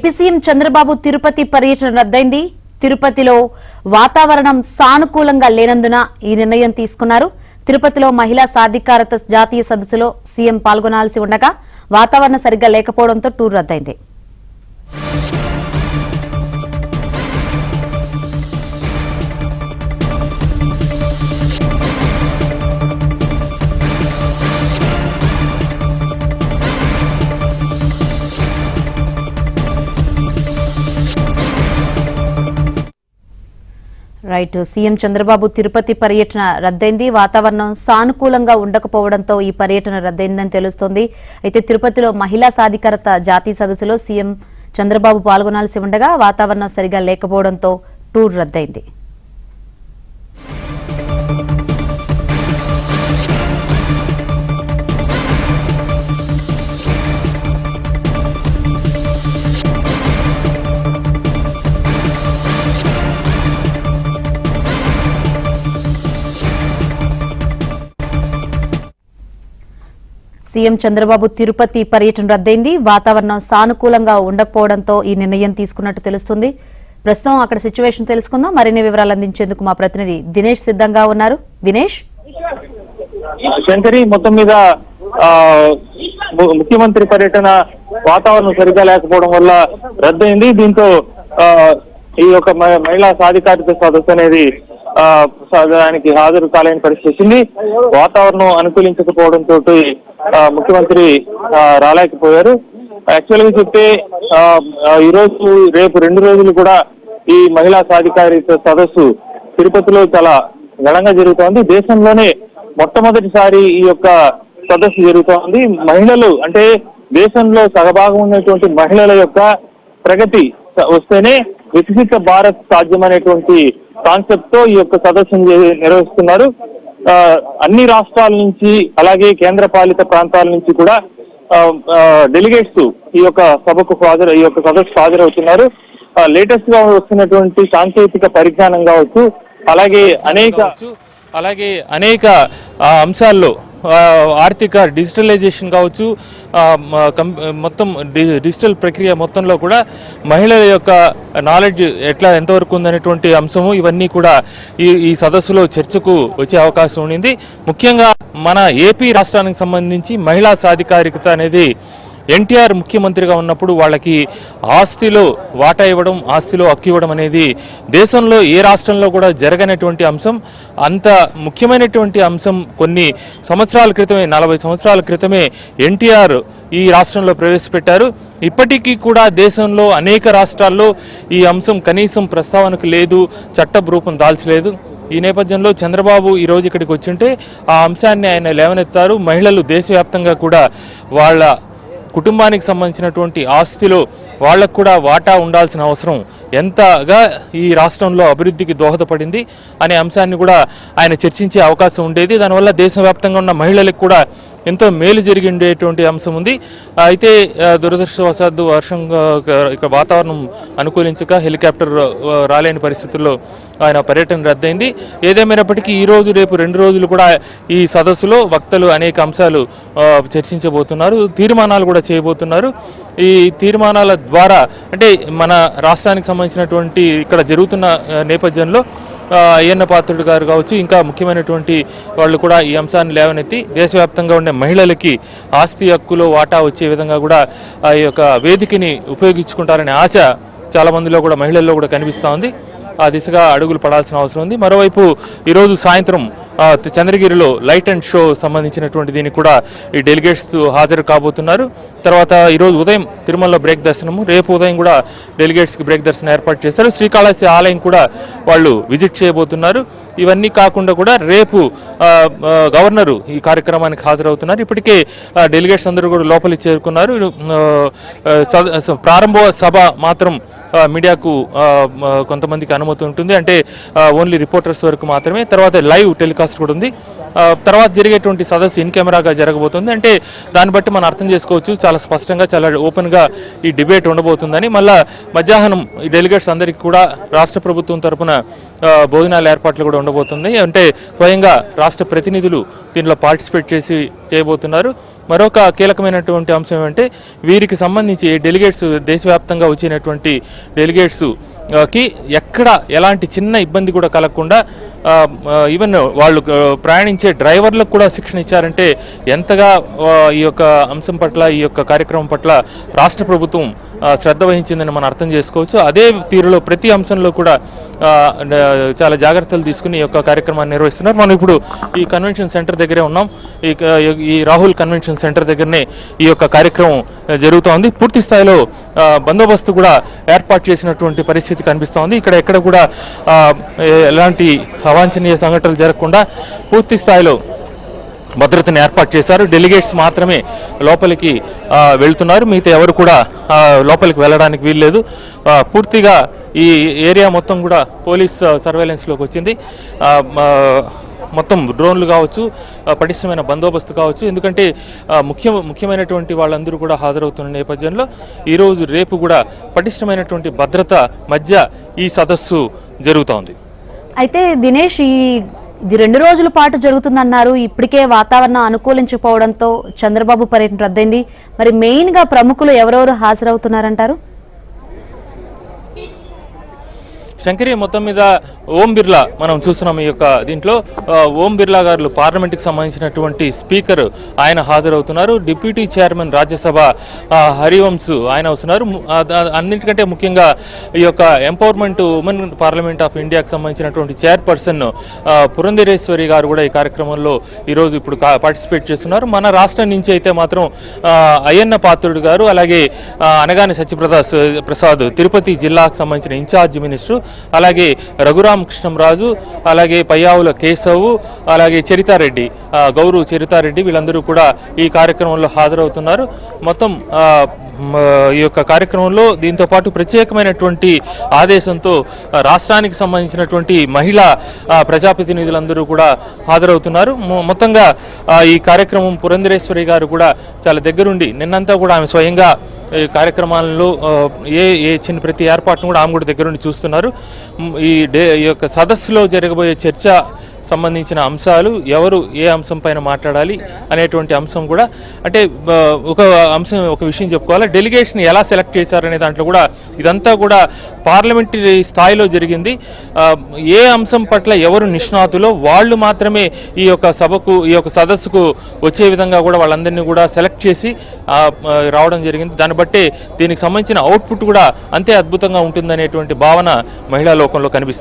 AP CM Chandrababu Tirupati పర్యటన రద్దయింది. తిరుపతిలో వాతావరణం సానుకూలంగా లేనందున ఈ నిర్ణయం తీసుకున్నారు. తిరుపతిలో మహిళా సాధికారత జాతీయ సదస్సులో సీఎం పాల్గొనాల్సి ఉండగా వాతావరణం సరిగ్గా లేకపోవడంతో టూర్ రద్దయింది. రైట్, సీఎం చంద్రబాబు తిరుపతి పర్యటన రద్దయింది. వాతావరణం సానుకూలంగా ఉండకపోవడంతో ఈ పర్యటన రద్దయిందని తెలుస్తోంది. అయితే తిరుపతిలో మహిళా సాధికారత జాతీయ సదస్సులో సీఎం చంద్రబాబు పాల్గొనాల్సి ఉండగా వాతావరణం సరిగా లేకపోవడంతో టూర్ రద్దయింది. సీఎం చంద్రబాబు తిరుపతి పర్యటన రద్దయింది. వాతావరణం సానుకూలంగా ఉండకపోవడంతో ఈ నిర్ణయం తీసుకున్నట్టు తెలుస్తుంది. ప్రస్తుతం అక్కడ సిచ్యువేషన్ తెలుసుకుందాం. మరిన్ని వివరాలు అందించేందుకు మా ప్రతినిధి దినేష్ సిద్ధంగా ఉన్నారు. దినేష్, శంకరి, మొత్తం మీద ముఖ్యమంత్రి పర్యటన వాతావరణం సరిగా లేకపోవడం వల్ల రద్దయింది. దీంతో ఈ యొక్క మహిళా సాధికారిత సదస్సు అనేది దానికి హాజరు కాలేని పరిస్థితి వచ్చింది. వాతావరణం అనుకూలించకపోవడంతో ముఖ్యమంత్రి రాలేకపోయారు. యాక్చువల్ గా చెప్తే ఈ రోజు రేపు 2 రోజులు కూడా ఈ మహిళా సాధికారిత సదస్సు తిరుపతిలో చాలా ఘనంగా జరుగుతోంది. దేశంలోనే మొట్టమొదటిసారి ఈ యొక్క సదస్సు జరుగుతోంది. మహిళలు అంటే దేశంలో సగభాగం ఉన్నటువంటి మహిళల యొక్క ప్రగతి వస్తేనే వికసిత భారత్ సాధ్యమనేటువంటి కాన్సెప్ట్ తో ఈ యొక్క సదస్సును నిర్వహిస్తున్నారు. అన్ని రాష్ట్రాల నుంచి అలాగే కేంద్ర పాలిత ప్రాంతాల నుంచి కూడా డెలిగేట్స్ ఈ యొక్క సదస్సు హాజరవుతున్నారు. లేటెస్ట్ గా వస్తున్నటువంటి సాంకేతిక పరిజ్ఞానం కావచ్చు, అలాగే అనేక అంశాల్లో ఆర్థిక డిజిటలైజేషన్ కావచ్చు, మొత్తం డిజిటల్ ప్రక్రియ మొత్తంలో కూడా మహిళల యొక్క నాలెడ్జ్ ఎంతవరకు ఉందనేటువంటి అంశము ఇవన్నీ కూడా ఈ సదస్సులో చర్చకు వచ్చే అవకాశం ఉండింది. ముఖ్యంగా మన ఏపీ రాష్ట్రానికి సంబంధించి మహిళా సాధికారికత అనేది ఎన్టీఆర్ ముఖ్యమంత్రిగా ఉన్నప్పుడు వాళ్ళకి ఆస్తిలో వాటా ఇవ్వడం, ఆస్తిలో హక్కు ఇవ్వడం అనేది దేశంలో ఏ రాష్ట్రంలో కూడా జరగనటువంటి అంశం. అంత ముఖ్యమైనటువంటి అంశం కొన్ని సంవత్సరాల క్రితమే, 40 సంవత్సరాల క్రితమే ఎన్టీఆర్ ఈ రాష్ట్రంలో ప్రవేశపెట్టారు. ఇప్పటికీ కూడా దేశంలో అనేక రాష్ట్రాల్లో ఈ అంశం కనీసం ప్రస్తావనకు లేదు, చట్ట రూపం దాల్చలేదు. ఈ నేపథ్యంలో చంద్రబాబు ఈరోజు ఇక్కడికి వచ్చింటే ఆ అంశాన్ని ఆయన లేవనెత్తారు. మహిళలు దేశవ్యాప్తంగా కూడా వాళ్ళ కుటుంబానికి సంబంధించినటువంటి ఆస్తిలో వాళ్ళకు కూడా వాటా ఉండాల్సిన అవసరం ఎంతగా ఈ రాష్ట్రంలో అభివృద్ధికి దోహదపడింది అనే అంశాన్ని కూడా ఆయన చర్చించే అవకాశం ఉండేది. దానివల్ల దేశవ్యాప్తంగా ఉన్న మహిళలకు కూడా ఎంతో మేలు జరిగి ఉండేటువంటి అంశం ఉంది. అయితే దురదృష్టవశాత్తు ఇక్కడ వాతావరణం అనుకూలించక హెలికాప్టర్ రాలేని పరిస్థితుల్లో ఆయన పర్యటన రద్దయింది. ఏదేమైనప్పటికీ ఈ రోజు రేపు 2 రోజులు కూడా ఈ సదస్సులో వక్తలు అనేక అంశాలు చర్చించబోతున్నారు, తీర్మానాలు కూడా చేయబోతున్నారు. ఈ తీర్మానాల ద్వారా అంటే మన రాష్ట్రానికి సంబంధించినటువంటి ఇక్కడ జరుగుతున్న నేపథ్యంలో అయ్యన్న పాత్రుడు గారు కావచ్చు, ఇంకా ముఖ్యమైనటువంటి వాళ్ళు కూడా ఈ అంశాన్ని లేవనెత్తి దేశవ్యాప్తంగా ఉండే మహిళలకి ఆస్తి హక్కులో వాటా వచ్చే విధంగా కూడా ఈ యొక్క వేదికని ఉపయోగించుకుంటారనే ఆశ చాలా మందిలో కూడా, మహిళల్లో కూడా కనిపిస్తూ ఉంది. ఆ దిశగా అడుగులు పడాల్సిన అవసరం ఉంది. మరోవైపు ఈరోజు సాయంత్రం చంద్రగిరిలో లైట్ అండ్ షో సంబంధించినటువంటి దీనికి కూడా ఈ డెలిగేట్స్ హాజరు కాబోతున్నారు. తర్వాత ఈరోజు ఉదయం తిరుమలలో బ్రేక్ దర్శనము, రేపు ఉదయం కూడా డెలిగేట్స్కి బ్రేక్ దర్శనం ఏర్పాటు చేశారు. శ్రీకాళహస్తి ఆలయం కూడా వాళ్ళు విజిట్ చేయబోతున్నారు. ఇవన్నీ కాకుండా కూడా రేపు గవర్నరు ఈ కార్యక్రమానికి హాజరవుతున్నారు. ఇప్పటికే డెలిగేట్స్ అందరూ కూడా లోపలికి చేరుకున్నారు. ప్రారంభ సభ మాత్రం మీడియాకు కొంతమందికి అనుమతి ఉంటుంది, అంటే ఓన్లీ రిపోర్టర్స్ వరకు మాత్రమే. తర్వాత లైవ్ టెలికాస్ట్ కూడా ఉంది. తర్వాత జరిగేటువంటి సదస్సు ఇన్ కెమెరాగా జరగబోతుంది. అంటే దాన్ని బట్టి మనం అర్థం చేసుకోవచ్చు, చాలా స్పష్టంగా చాలా ఓపెన్గా ఈ డిబేట్ ఉండబోతుందని. మళ్ళా మధ్యాహ్నం ఈ డెలిగేట్స్ అందరికీ కూడా రాష్ట్ర ప్రభుత్వం తరఫున భోజనాల ఏర్పాట్లు కూడా ఉండబోతుంది. అంటే స్వయంగా రాష్ట్ర ప్రతినిధులు దీనిలో పార్టిసిపేట్ చేయబోతున్నారు. మరొక కీలకమైనటువంటి అంశం ఏమంటే వీరికి సంబంధించి డెలిగేట్స్ దేశవ్యాప్తంగా వచ్చినటువంటి డెలిగేట్స్ కి ఎక్కడ ఎలాంటి చిన్న ఇబ్బంది కూడా కలగకుండా ఈవెన్ వాళ్ళు ప్రయాణించే డ్రైవర్లకు కూడా శిక్షణ ఇచ్చారంటే ఎంతగా ఈ యొక్క అంశం పట్ల ఈ యొక్క కార్యక్రమం పట్ల రాష్ట్ర ప్రభుత్వం శ్రద్ధ వహించిందని మనం అర్థం చేసుకోవచ్చు. అదే తీరులో ప్రతి అంశంలో కూడా చాలా జాగ్రత్తలు తీసుకుని ఈ యొక్క కార్యక్రమాన్ని నిర్వహిస్తున్నారు. మనం ఇప్పుడు ఈ కన్వెన్షన్ సెంటర్ దగ్గరే ఉన్నాం. ఈ రాహుల్ కన్వెన్షన్ సెంటర్ దగ్గరనే ఈ యొక్క కార్యక్రమం జరుగుతోంది. పూర్తి స్థాయిలో బందోబస్తు కూడా ఏర్పాటు చేసినటువంటి పరిస్థితి కనిపిస్తోంది. ఎక్కడ కూడా ఎలాంటి అవాంఛనీయ సంఘటనలు జరగకుండా పూర్తి స్థాయిలో భద్రతను ఏర్పాటు చేశారు. డెలిగేట్స్ మాత్రమే లోపలికి వెళ్తున్నారు. మిగతా ఎవరు కూడా లోపలికి వెళ్ళడానికి వీల్లేదు. పూర్తిగా ఈ ఏరియా మొత్తం కూడా పోలీస్ సర్వేలెన్స్లోకి వచ్చింది. మొత్తం డ్రోన్లు కావచ్చు, పటిష్టమైన బందోబస్తు కావచ్చు. ఎందుకంటే ముఖ్యమైనటువంటి వాళ్ళందరూ కూడా హాజరవుతున్న నేపథ్యంలో ఈరోజు రేపు కూడా పటిష్టమైనటువంటి భద్రత మధ్య ఈ సదస్సు జరుగుతోంది. అయితే దినేష్, ఇది 2 రోజుల పాటు జరుగుతుందన్నారు. ఇప్పటికే వాతావరణం అనుకూలించకపోవడంతో చంద్రబాబు పర్యటన రద్దయింది. మరి మెయిన్ గా ప్రముఖులు ఎవరెవరు హాజరవుతున్నారంటారు? శంకరి, మొత్తం మీద ఓం బిర్లా మనం చూస్తున్నాం. ఈ యొక్క దీంట్లో ఓం బిర్లా గారు పార్లమెంట్కి సంబంధించినటువంటి స్పీకర్ ఆయన హాజరవుతున్నారు. డిప్యూటీ చైర్మన్ రాజ్యసభ హరివంశ్ ఆయన వస్తున్నారు. అన్నింటికంటే ముఖ్యంగా ఈ యొక్క ఎంపవర్మెంట్ ఉమెన్ పార్లమెంట్ ఆఫ్ ఇండియాకి సంబంధించినటువంటి చైర్పర్సన్ పురంధరేశ్వరి గారు కూడా ఈ కార్యక్రమంలో ఈరోజు ఇప్పుడు పార్టిసిపేట్ చేస్తున్నారు. మన రాష్ట్రం నుంచి అయితే మాత్రం అయ్యన్న పాత్రుడు గారు, అలాగే అనగాని సత్యప్రసాద్ తిరుపతి జిల్లాకు సంబంధించిన ఇన్ఛార్జ్ మినిస్టర్, అలాగే రఘురామకృష్ణంరాజు, అలాగే పయ్యావుల కేశవ్, అలాగే చరితారెడ్డి, గౌరవ్ చరితారెడ్డి, వీళ్ళందరూ కూడా ఈ కార్యక్రమంలో హాజరవుతున్నారు. మొత్తం ఈ యొక్క కార్యక్రమంలో దీంతో పాటు ప్రత్యేకమైనటువంటి ఆదేశంతో రాష్ట్రానికి సంబంధించినటువంటి మహిళా ప్రజాప్రతినిధులందరూ కూడా హాజరవుతున్నారు. మొత్తంగా ఈ కార్యక్రమం పురంధరేశ్వరి గారు కూడా చాలా దగ్గరుండి నిన్నంతా కూడా ఆమె స్వయంగా ఈ కార్యక్రమాలలో ప్రతి ఏర్పాటును కూడా ఆమె కూడా దగ్గరుండి చూస్తున్నారు. ఈ యొక్క సదస్సులో జరగబోయే చర్చ సంబంధించిన అంశాలు, ఎవరు ఏ అంశం పైన మాట్లాడాలి అనేటువంటి అంశం కూడా, అంటే ఒక విషయం చెప్పుకోవాలి, డెలిగేషన్ ఎలా సెలెక్ట్ చేశారనే దాంట్లో కూడా ఇదంతా కూడా పార్లమెంటరీ స్థాయిలో జరిగింది. ఏ అంశం పట్ల ఎవరు నిష్ణాతులో వాళ్ళు మాత్రమే ఈ యొక్క సభకు, ఈ యొక్క సదస్సుకు వచ్చే విధంగా కూడా వాళ్ళందరినీ కూడా సెలెక్ట్ చేసి రావడం జరిగింది. దాన్ని బట్టే దీనికి సంబంధించిన అవుట్పుట్ కూడా అంతే అద్భుతంగా ఉంటుందనేటువంటి భావన మహిళా లోకంలో కనిపిస్తుంది.